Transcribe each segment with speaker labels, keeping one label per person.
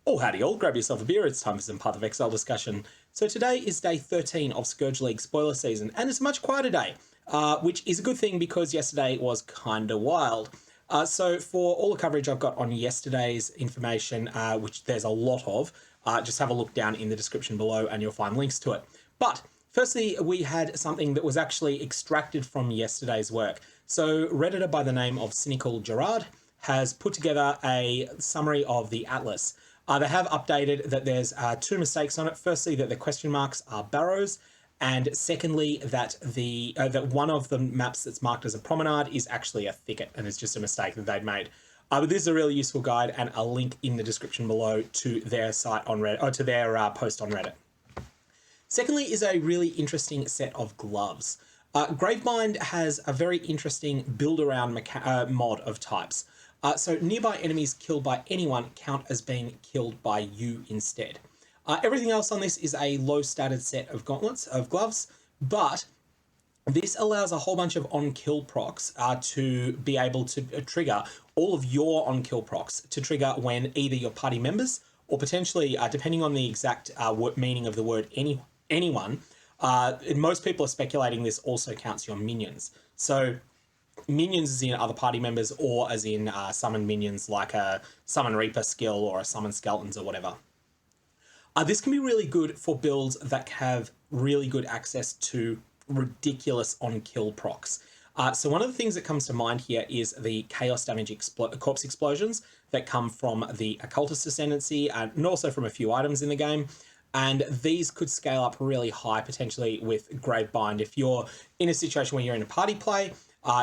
Speaker 1: Oh, howdy all, grab yourself a beer, it's time for some Path of Exile discussion. So today is day 13 of Scourge League spoiler season, and it's a much quieter day, which is a good thing because yesterday was kinda wild. So for all the coverage I've got on yesterday's information, which there's a lot of, just have a look down in the description below and you'll find links to it. But firstly, we had something that was actually extracted from yesterday's work. So Redditor by the name of Cynical Gerard has put together a summary of the Atlas. They have updated that there's two mistakes on it. Firstly, that the question marks are barrows, and secondly, that that one of the maps that's marked as a promenade is actually a thicket, and it's just a mistake that they'd made. But this is a really useful guide, and a link in the description below to their site on Reddit, or to their post on Reddit. Secondly, is a really interesting set of gloves. Gravebind has a very interesting build-around mod of types. So nearby enemies killed by anyone count as being killed by you instead. Everything else on this is a low-statted set of gloves, but this allows a whole bunch of on-kill procs to be able to trigger all of your on-kill procs to trigger when either your party members or potentially, depending on the exact meaning of the word anyone, most people are speculating this also counts your minions. So minions as in other party members, or as in summon minions like a summon Reaper skill or a summon skeletons or whatever. This can be really good for builds that have really good access to ridiculous on-kill procs. So one of the things that comes to mind here is the chaos damage corpse explosions that come from the occultist ascendancy and also from a few items in the game. And these could scale up really high potentially with Gravebind. If you're in a situation where you're in a party play,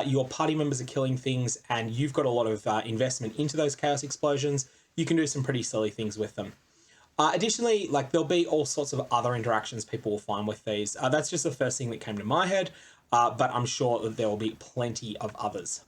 Speaker 1: your party members are killing things and you've got a lot of investment into those chaos explosions, you can do some pretty silly things with them. Additionally, there'll be all sorts of other interactions people will find with these. That's just the first thing that came to my head, but I'm sure that there will be plenty of others.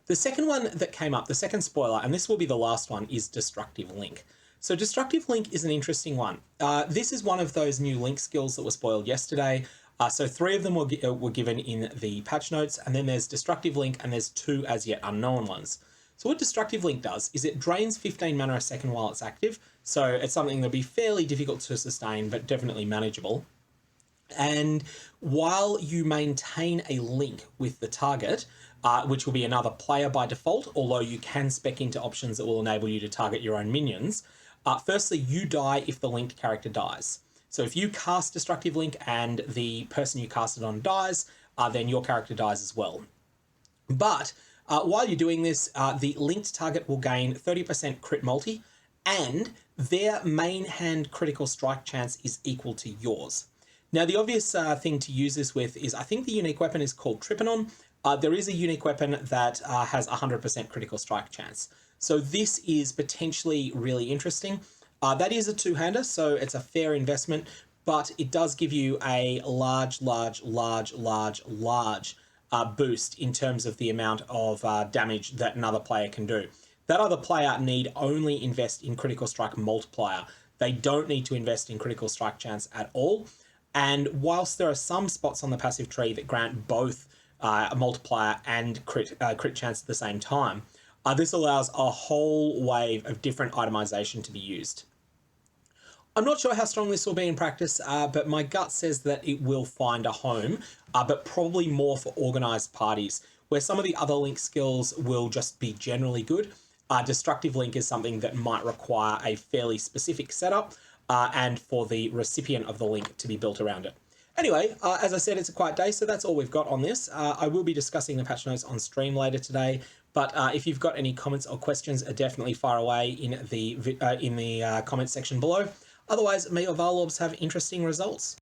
Speaker 1: The second one that came up, the second spoiler, and this will be the last one, is Destructive Link. So Destructive Link is an interesting one. This is one of those new link skills that were spoiled yesterday. So 3 of them were given in the patch notes, and then there's Destructive Link, and there's 2 as yet unknown ones. So what Destructive Link does is it drains 15 mana a second while it's active, so it's something that'll be fairly difficult to sustain, but definitely manageable. And while you maintain a link with the target, which will be another player by default, although you can spec into options that will enable you to target your own minions, firstly, you die if the linked character dies. So if you cast Destructive Link and the person you cast it on dies, then your character dies as well. But while you're doing this, the linked target will gain 30% crit multi, and their main hand critical strike chance is equal to yours. Now, the obvious thing to use this with is, I think the unique weapon is called Tripanon. There is a unique weapon that has 100% critical strike chance. So this is potentially really interesting. That is a two-hander, so it's a fair investment, but it does give you a large boost in terms of the amount of damage that another player can do. That other player need only invest in critical strike multiplier. They don't need to invest in critical strike chance at all. And whilst there are some spots on the passive tree that grant both a multiplier and crit chance at the same time, this allows a whole wave of different itemization to be used. I'm not sure how strong this will be in practice, but my gut says that it will find a home, but probably more for organized parties, where some of the other link skills will just be generally good. Destructive Link is something that might require a fairly specific setup, and for the recipient of the link to be built around it. Anyway, as I said, it's a quiet day, so that's all we've got on this. I will be discussing the patch notes on stream later today, but if you've got any comments or questions, definitely fire away in the comment section below. Otherwise, may your Varlorbs have interesting results.